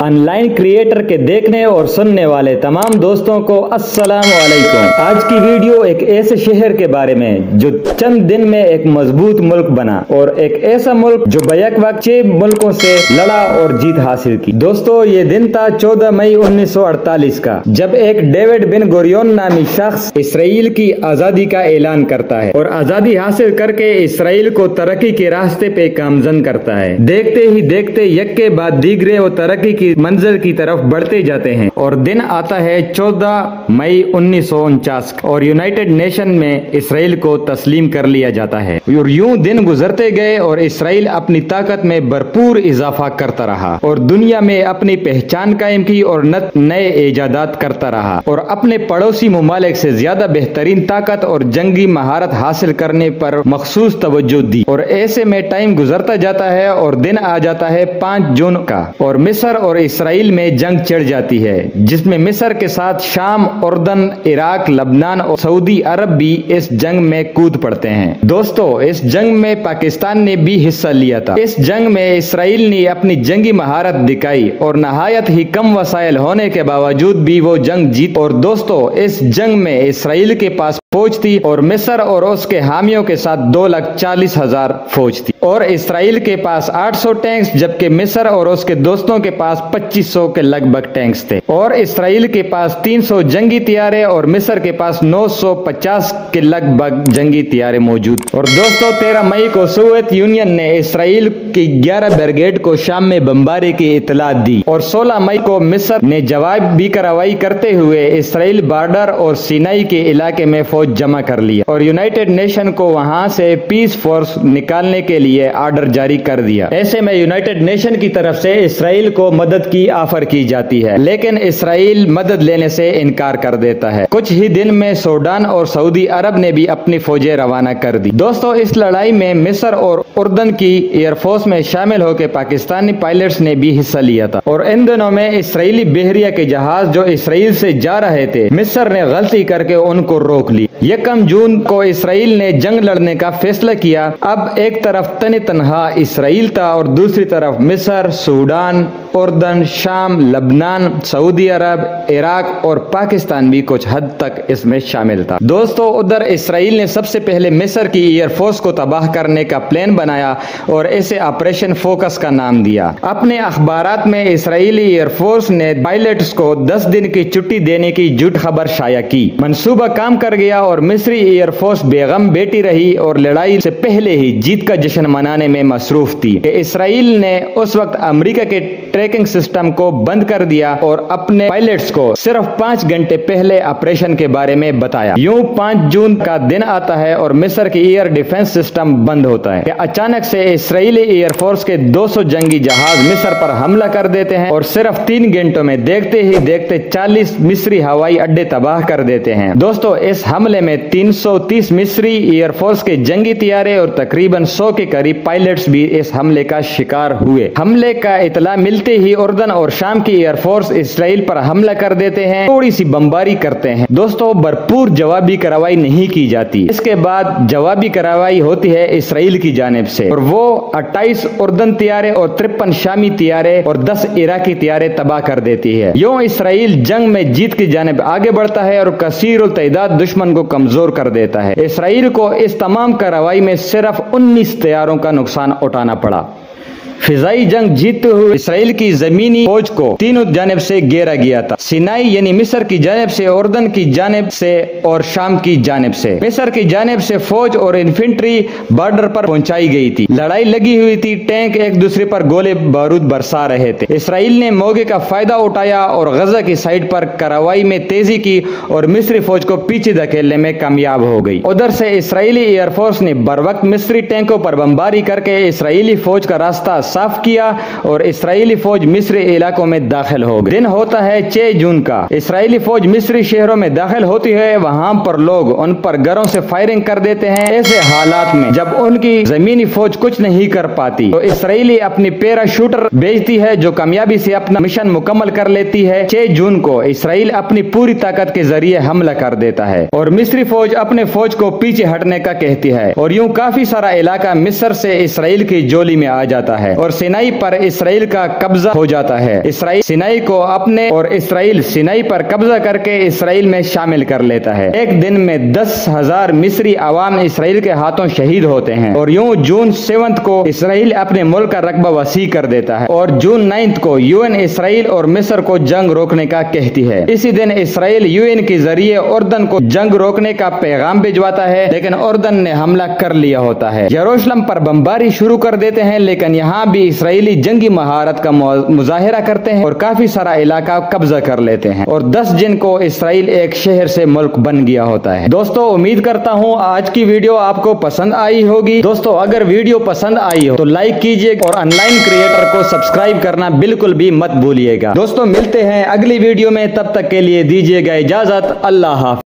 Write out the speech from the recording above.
On line creator के देखने और सुनने वाले तमाम दोस्तों को अस्सलाम वालेकुम। आज की वीडियो एक ऐसे शहर के बारे में जो चंद दिन में एक मजबूत मुल्क बना और एक ऐसा मुल्क जो बैक वक्त 6 मुल्कों से लड़ा और जीत हासिल की। दोस्तों, ये दिन था 14 मई 1948 का, जब एक डेविड बिन गुरियन नामी शख्स इसराइल की आजादी का ऐलान करता है और आजादी हासिल करके इसराइल को तरक्की के रास्ते पे गामजन करता है। देखते ही देखते एक के बाद दीगरे वो तरक्की की मंजिल की तरफ बढ़ते जाते हैं और दिन आता है 14 मई 1949 और यूनाइटेड नेशन में इसराइल को तस्लीम कर लिया जाता है। और यूं दिन गुजरते गए और इसराइल अपनी ताकत में भरपूर इजाफा करता रहा और दुनिया में अपनी पहचान कायम की और नए इजादात करता रहा और अपने पड़ोसी मुमालिक से ज्यादा बेहतरीन ताकत और जंगी महारत हासिल करने पर मखसूस तवज्जो दी। और ऐसे में टाइम गुजरता जाता है और दिन आ जाता है 5 जून का और मिस्र और इसराइल में जंग छिड़ जाती है, जिसमें मिस्र के साथ शाम, उर्दन, इराक, लबनान और सऊदी अरब भी इस जंग में कूद पड़ते हैं। दोस्तों, इस जंग में पाकिस्तान ने भी हिस्सा लिया था। इस जंग में इसराइल ने अपनी जंगी महारत दिखाई और नहायत ही कम वसाइल होने के बावजूद भी वो जंग जीत। और दोस्तों, इस जंग में इसराइल के पास फौज थी और मिस्र और उसके हामियों के साथ 2,40,000 फौज थी और इसराइल के पास 800 टैंक्स, जबकि मिस्र और उसके दोस्तों के पास 2500 के लगभग टैंक्स थे। और इसराइल के पास 300 जंगी तियारे और मिस्र के पास 950 के लगभग जंगी तियारे मौजूद। और दोस्तों, 13 मई को सोवियत यूनियन ने इसराइल की 11 ब्रिगेड को शाम में बमबारी की इतला दी और 16 मई को मिस्र ने जवाबी कार्रवाई करते हुए इसराइल बॉर्डर और सीनाई के इलाके में फौज जमा कर लिया और यूनाइटेड नेशन को वहां से पीस फोर्स निकालने के लिए ऑर्डर जारी कर दिया। ऐसे में यूनाइटेड नेशन की तरफ से इसराइल को मदद की ऑफर की जाती है, लेकिन इसराइल मदद लेने से इनकार कर देता है। कुछ ही दिन में सूडान और सऊदी अरब ने भी अपनी फौजें रवाना कर दी। दोस्तों, इस लड़ाई में मिस्र और उर्दन की एयरफोर्स में शामिल होकर पाकिस्तानी पायलट्स ने भी हिस्सा लिया था। और इन दिनों में इसराइली बहरिया के जहाज जो इसराइल से जा रहे थे, मिस्र ने गलती करके उनको रोक ली। 1 जून को इसराइल ने जंग लड़ने का फैसला किया। अब एक तरफ तने तनहा इसराइल था और दूसरी तरफ मिस्र, सूडान, उर्दन, शाम, लबनान, सऊदी अरब, इराक और पाकिस्तान भी कुछ हद तक इसमें शामिल था। दोस्तों, उधर इसराइल ने सबसे पहले मिस्र की एयरफोर्स को तबाह करने का प्लान बनाया और इसे ऑपरेशन फोकस का नाम दिया। अपने अखबारात में इसराइली एयरफोर्स ने पायलट्स को 10 दिन की छुट्टी देने की झूठ खबर शाया की। मंसूबा काम कर गया और मिस्री एयरफोर्स बेगम बेटी रही और लड़ाई से पहले ही जीत का जश्न मनाने में मसरूफ थी कि इसराइल ने उस वक्त अमेरिका के ट्रैकिंग सिस्टम को बंद कर दिया और अपने पायलट्स को सिर्फ 5 घंटे पहले ऑपरेशन के बारे में बताया। यूं 5 जून का दिन आता है और मिस्र की एयर डिफेंस सिस्टम बंद होता है कि अचानक से इसराइली एयरफोर्स के 200 जंगी जहाज मिस्र पर हमला कर देते हैं और सिर्फ 3 घंटों में देखते ही देखते 40 मिस्री हवाई अड्डे तबाह कर देते हैं। दोस्तों, इस हमले में 330 मिस्री एयरफोर्स के जंगी तियारे और तकरीबन 100 के करीब पायलट्स भी इस हमले का शिकार हुए। हमले का इतला मिलते ही उर्दन और शाम की एयरफोर्स इसराइल पर हमला कर देते हैं, थोड़ी सी बमबारी करते हैं। दोस्तों, भरपूर जवाबी कार्रवाई नहीं की जाती। इसके बाद जवाबी कार्रवाई होती है इसराइल की जानिब से और वो 28 उर्दन तियारे और 53 शामी तियारे और 10 इराकी तियारे तबाह कर देती है। यूं इसराइल जंग में जीत की जानिब आगे बढ़ता है और कसीर तादाद दुश्मन को कमजोर कर देता है। इसराइल को इस तमाम कार्रवाई में सिर्फ 19 तैयारों का नुकसान उठाना पड़ा। फिजाई जंग जीतते हुए इसराइल की जमीनी फौज को तीनों जानिब से घेरा गया था। सिनाई यानी मिस्र की जानिब से, उर्दन की जानिब से और शाम की जानिब से। मिस्र की जानिब से फौज और इन्फेंट्री बॉर्डर पर पहुंचाई गई थी। लड़ाई लगी हुई थी, टैंक एक दूसरे पर गोले बारूद बरसा रहे थे। इसराइल ने मौके का फायदा उठाया और गजा की साइड पर कार्रवाई में तेजी की और मिस्री फौज को पीछे धकेलने में कामयाब हो गई। उधर से इसराइली एयरफोर्स ने बर वक्त मिस्री टैंकों पर बमबारी करके इसराइली फौज का रास्ता साफ किया और इसराइली फौज मिस्री इलाकों में दाखिल हो गई। दिन होता है 6 जून का। इसराइली फौज मिस्री शहरों में दाखिल होती है। वहां पर लोग उन पर घरों से फायरिंग कर देते हैं। ऐसे हालात में जब उनकी जमीनी फौज कुछ नहीं कर पाती तो इसराइली अपनी पैराशूटर भेजती है जो कामयाबी से अपना मिशन मुकम्मल कर लेती है। 6 जून को इसराइल अपनी पूरी ताकत के जरिए हमला कर देता है और मिस्री फौज अपने फौज को पीछे हटने का कहती है और यूं काफी सारा इलाका मिस्र से इसराइल की जोली में आ जाता है। اور سینائی پر اسرائیل کا قبضہ ہو جاتا ہے۔ اسرائیل سینائی کو اپنے اور اسرائیل سینائی پر قبضہ کر کے اسرائیل میں شامل کر لیتا ہے۔ ایک دن میں 10,000 مصری عوام اسرائیل کے ہاتھوں شہید ہوتے ہیں، اور یوں جون 7 کو اسرائیل اپنے ملک کا رقبہ وسیع کر دیتا ہے، اور جون 9 کو UN اسرائیل اور مصر کو جنگ روکنے کا کہتی ہے۔ اسی دن اسرائیل UN کے ذریعے اردن کو جنگ روکنے کا پیغام بھجواتا ہے، لیکن اردن نے حملہ کر لیا ہوتا ہے۔ یروشلم پر بمباری شروع کر دیتے ہیں، لیکن یہاں بھی اسرائیلی جنگی مہارت کا مظاہرہ کرتے ہیں اور کافی سارا علاقہ قبضہ کر لیتے ہیں، اور 10 جن کو اسرائیل ایک شہر سے ملک بن گیا ہوتا ہے۔ دوستو امید کرتا ہوں آج کی ویڈیو آپ کو پسند آئی ہوگی۔ دوستو اگر ویڈیو پسند آئی ہو تو لائک کیجئے اور آن لائن کریٹر کو سبسکرائب کرنا بالکل بھی مت بھولیے گا۔ دوستو ملتے ہیں اگلی ویڈیو میں، تب تک کے لیے دیجیے گا اجازت۔ اللہ حافظ۔